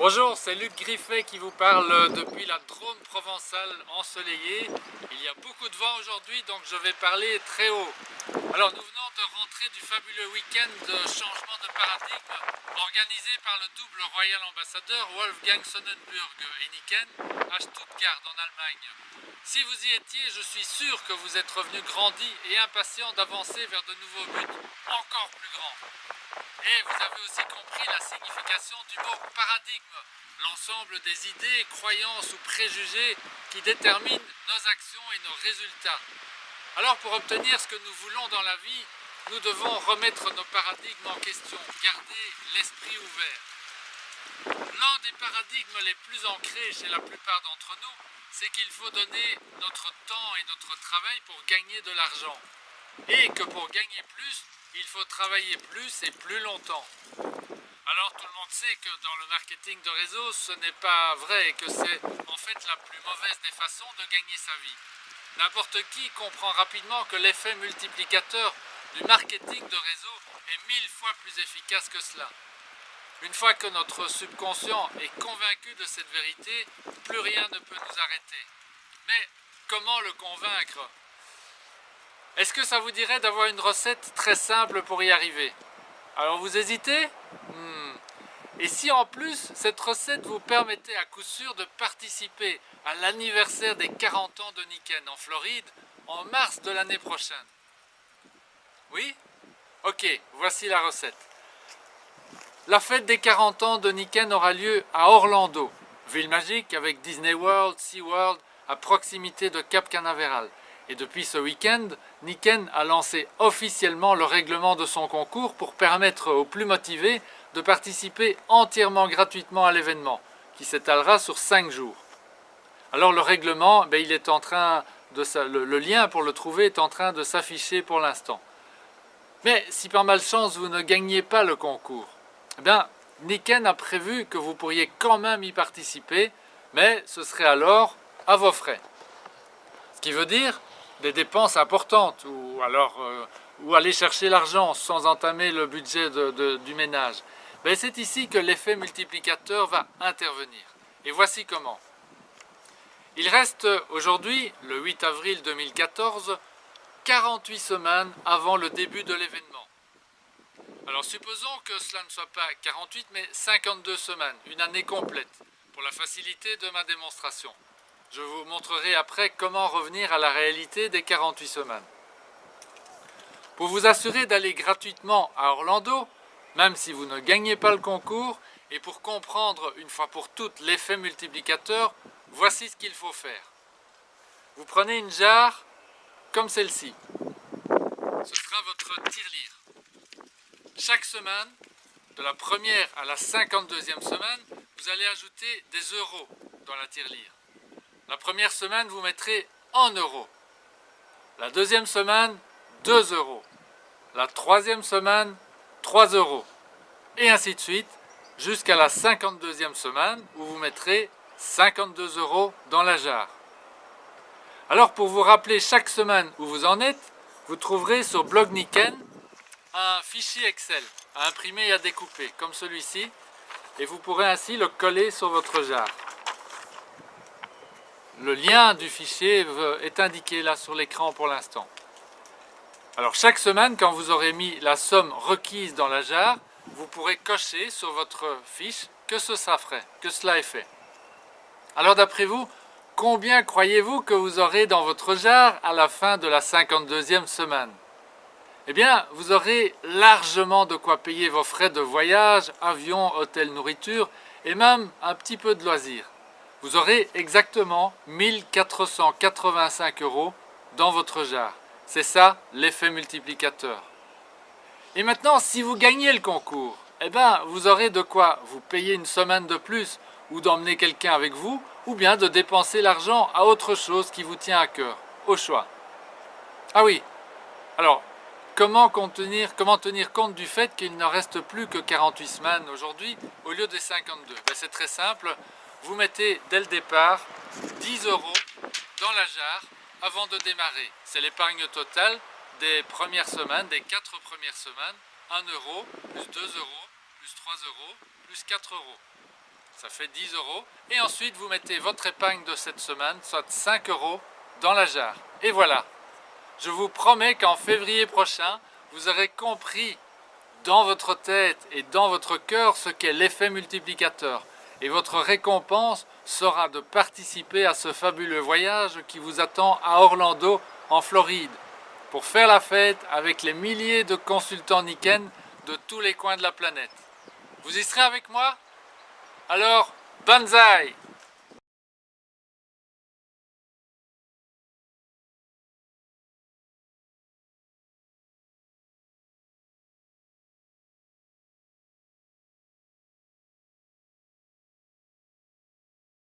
Bonjour, c'est Luc Griffet qui vous parle depuis la Drôme provençale ensoleillée. Il y a beaucoup de vent aujourd'hui, donc je vais parler très haut. Alors nous venons de rentrer du fabuleux week-end de changement de paradigme organisé par le double royal ambassadeur Wolfgang Sonnenburg et Niken à Stuttgart en Allemagne. Si vous y étiez, je suis sûr que vous êtes revenus grandis et impatients d'avancer vers de nouveaux buts encore plus grands. Et vous avez aussi compris la signification du mot paradigme, l'ensemble des idées, croyances ou préjugés qui déterminent nos actions et nos résultats. Alors pour obtenir ce que nous voulons dans la vie, nous devons remettre nos paradigmes en question, garder l'esprit ouvert. L'un des paradigmes les plus ancrés chez la plupart d'entre nous, c'est qu'il faut donner notre temps et notre travail pour gagner de l'argent. Et que pour gagner plus, il faut travailler plus et plus longtemps. Alors tout le monde sait que dans le marketing de réseau, ce n'est pas vrai et que c'est en fait la plus mauvaise des façons de gagner sa vie. N'importe qui comprend rapidement que l'effet multiplicateur du marketing de réseau est 1000 fois plus efficace que cela. Une fois que notre subconscient est convaincu de cette vérité, plus rien ne peut nous arrêter. Mais comment le convaincre ? Est-ce que ça vous dirait d'avoir une recette très simple pour y arriver? Alors vous hésitez? Et si en plus cette recette vous permettait à coup sûr de participer à l'anniversaire des 40 ans de Niken en Floride en mars de l'année prochaine? Oui? Ok, voici la recette. La fête des 40 ans de Niken aura lieu à Orlando, ville magique avec Disney World, SeaWorld à proximité de Cap Canaveral. Et depuis ce week-end, Niken a lancé officiellement le règlement de son concours pour permettre aux plus motivés de participer entièrement gratuitement à l'événement, qui s'étalera sur 5 jours. Alors le règlement, il est en train de le lien pour le trouver est en train de s'afficher pour l'instant. Mais si par malchance vous ne gagnez pas le concours, Niken a prévu que vous pourriez quand même y participer, mais ce serait alors à vos frais. Ce qui veut dire des dépenses importantes ou aller chercher l'argent sans entamer le budget du ménage. C'est ici que l'effet multiplicateur va intervenir. Et voici comment. Il reste aujourd'hui, le 8 avril 2014, 48 semaines avant le début de l'événement. Alors supposons que cela ne soit pas 48 mais 52 semaines, une année complète, pour la facilité de ma démonstration. Je vous montrerai après comment revenir à la réalité des 48 semaines. Pour vous assurer d'aller gratuitement à Orlando, même si vous ne gagnez pas le concours, et pour comprendre une fois pour toutes l'effet multiplicateur, voici ce qu'il faut faire. Vous prenez une jarre comme celle-ci. Ce sera votre tirelire. Chaque semaine, de la première à la 52e semaine, vous allez ajouter des euros dans la tirelire. La première semaine, vous mettrez 1 euro. La deuxième semaine, 2 euros. La troisième semaine, 3 euros. Et ainsi de suite, jusqu'à la 52e semaine, où vous mettrez 52 euros dans la jarre. Alors, pour vous rappeler chaque semaine où vous en êtes, vous trouverez sur Blog Niken un fichier Excel à imprimer et à découper, comme celui-ci, et vous pourrez ainsi le coller sur votre jarre. Le lien du fichier est indiqué là sur l'écran pour l'instant. Alors chaque semaine, quand vous aurez mis la somme requise dans la jarre, vous pourrez cocher sur votre fiche que cela est fait. Alors d'après vous, combien croyez-vous que vous aurez dans votre jarre à la fin de la 52e semaine? Eh bien, vous aurez largement de quoi payer vos frais de voyage, avion, hôtel, nourriture et même un petit peu de loisirs. Vous aurez exactement 1485 euros dans votre jarre. C'est ça l'effet multiplicateur. Et maintenant, si vous gagnez le concours, vous aurez de quoi vous payer une semaine de plus ou d'emmener quelqu'un avec vous, ou bien de dépenser l'argent à autre chose qui vous tient à cœur, au choix. Ah oui, alors, comment tenir compte du fait qu'il ne reste plus que 48 semaines aujourd'hui au lieu des 52? C'est très simple. Vous mettez dès le départ 10 euros dans la jarre avant de démarrer. C'est l'épargne totale des premières semaines, des 4 premières semaines. 1 euro, plus 2 euros, plus 3 euros, plus 4 euros. ça fait 10 euros. Et ensuite, vous mettez votre épargne de cette semaine, soit 5 euros, dans la jarre. Et voilà. Je vous promets qu'en février prochain, vous aurez compris dans votre tête et dans votre cœur ce qu'est l'effet multiplicateur. Et votre récompense sera de participer à ce fabuleux voyage qui vous attend à Orlando, en Floride, pour faire la fête avec les milliers de consultants Nikken de tous les coins de la planète. Vous y serez avec moi? Alors, banzai!